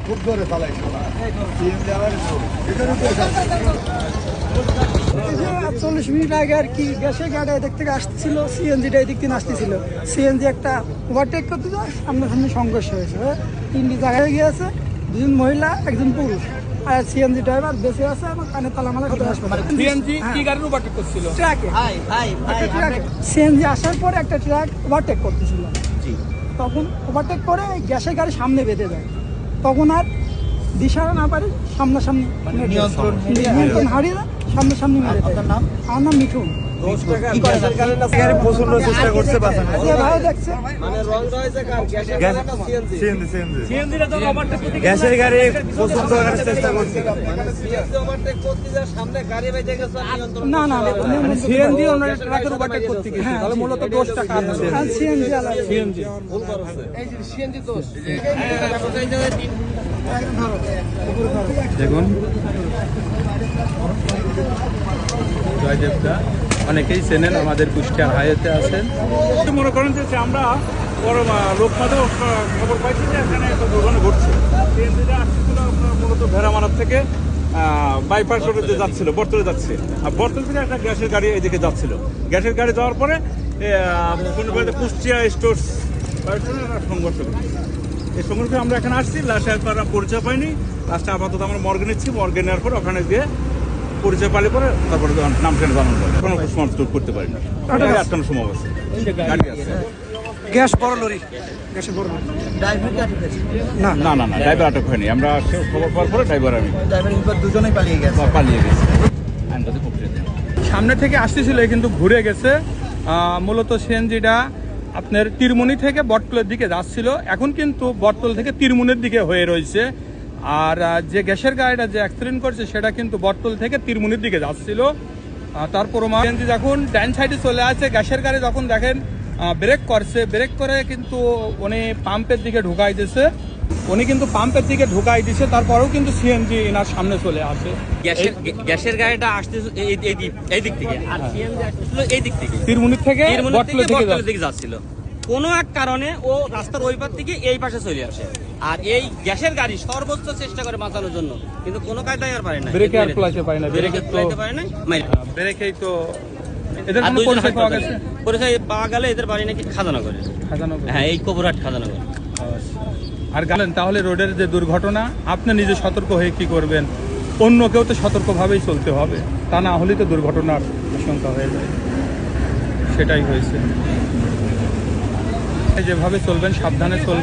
খুব জোরে চালাইছে সিএনজি আবার এটার উপরে 40 মিনিট আগে আর কি গ্যাসের গাড়ি এদিক থেকে আসতেছিল, সিএনজিটা এদিক থেকে আসতেছিল। সিএনজি একটা ওভারটেক করতে যায়, সামনাসামনি সংঘর্ষ হয়েছে। তিনটি জায়গায় গিয়েছে, দুজন মহিলা একজন পুরুষ। আর সিএনজি ড্রাইভার বেঁচে আছে এবং কানে তালামালা করে হাসপাতালে। সিএনজি কি গাড়ির ওভারটেক করছিল? ট্রাকে সিএনজি আসার পরে একটা ট্রাক ওভারটেক করতেছিল। তখন ওভারটেক করে গ্যাসের গাড়ি সামনে বেঁধে যায়। তখন আর দিশারা না পারি সামনাসামনি নিয়ন্ত্রণ হারিয়ে যায়, সামনাসামনি মেরে দেয়। আমার নাম মিঠুন। প্রচন্ড চেষ্টা করছে ভাই দেখছে গ্যাসের গাড়ি প্রচন্ড চেষ্টা করছে না না সিএনজি ওনার ট্রাকের ওভারটেক করতে গেছে, তাহলে মূলত দোষটা কার? সিএনজি সিএনজি দেখুন জয়দেবদা অনেকেই চেনেন, আমাদের কুষ্টিয়ার হাইওয়েতে আছেন। মনে করেন যে আমরা লোকমাতে খবর পাইছি যে এখানে একটা দুর্ঘটনা ঘটছে। সিএনজিটা আসছিল আপনার মূলত ভেড়ামারার থেকে বাইপাস রোডে যাচ্ছিল, বর্তলে যাচ্ছে। আর বর্তল থেকে একটা গ্যাসের গাড়ি এদিকে যাচ্ছিল। গ্যাসের গাড়ি যাওয়ার পরে কুষ্টিয়া স্টোর সংঘর্ষ ঘটছে। এই সংঘর্ষে আমরা এখানে আসছি, লাস্টে একবার পরিচয় পাইনি। লাস্টে আপাতত আমরা মর্গে নিচ্ছি, মর্গে নেওয়ার পর ওখানে গিয়ে পরিচয় পালি পরে তারপরে নাম টেনে জানানো পরে কোনো সময় করতে পারিনি। আটকানোর সময় আছে, গাড়ি আছে। গ্যাস বড় লরি, গ্যাসের বড় লরি। না না না না, ড্রাইভার আটক হয়নি। আমরা খবর পাওয়ার পরে ড্রাইভার দুজনেই পালিয়ে গেছে। পালিয়ে গেছি। আইনগত প্রক্রিয়া সামনে থেকে আসতেছিল কিন্তু ঘুরে গেছে। মূলত সিএনজিটা আপনার তিরমুনি থেকে বটতলের দিকে যাচ্ছিল, এখন কিন্তু বটতল থেকে তিরমুনির দিকে হয়ে রয়েছে। আর যে গ্যাসের গাড়িটা যে অ্যাক্সিডেন্ট করছে সেটা কিন্তু বটতল থেকে তিরমুনির দিকে যাচ্ছিল। তারপর সিএনজি যখন ডাইন সাইডে চলে আসে, গ্যাসের গাড়ি যখন দেখেন ব্রেক করছে, ব্রেক করে কিন্তু উনি পাম্পের দিকে ঢুকাই দিয়েছে। উনি কিন্তু পাম্পের দিকে ঢুকাই দিছে, তারপরেও কিন্তু সিএনজি এনার সামনে চলে আসে। গ্যাসের গাড়িটা আসতে এই দিক থেকে, আর সিএনজি আসছিল এই দিক থেকে, তিরমুনি থেকে বটতলের দিকে যাচ্ছিল। কোনো এক কারণে ও রাস্তার ওই পাশ থেকে এই পাশে চলে আসে। আর এই গ্যাসের গাড়ি সর্বোচ্চ চেষ্টা করে বাঁচানোর জন্য, কিন্তু কোনো কায়দায় আর পারে না, ব্রেকে আর ফেলাইতে পারে না, ব্রেকে পারে না। ব্রেকেই তো এদের কোনো পরিচয় পাওয়া গেছে? পরিচয় পাওয়া গেলে এদের বাড়ি নাকি খাজানগরে। হ্যাঁ, এই কবরহাট খাজানগর। আর গেলেন তাহলে রোডের যে দুর্ঘটনা, আপনি নিজে সতর্ক হয়ে কি করবেন? অন্য কেউ তো সতর্কভাবেই চলতে হবে, তা না হলেই তো দুর্ঘটনার আশঙ্কা হয়ে যায়। সেটাই হয়েছে। যেভাবে চলবেন সাবধানে চলবেন।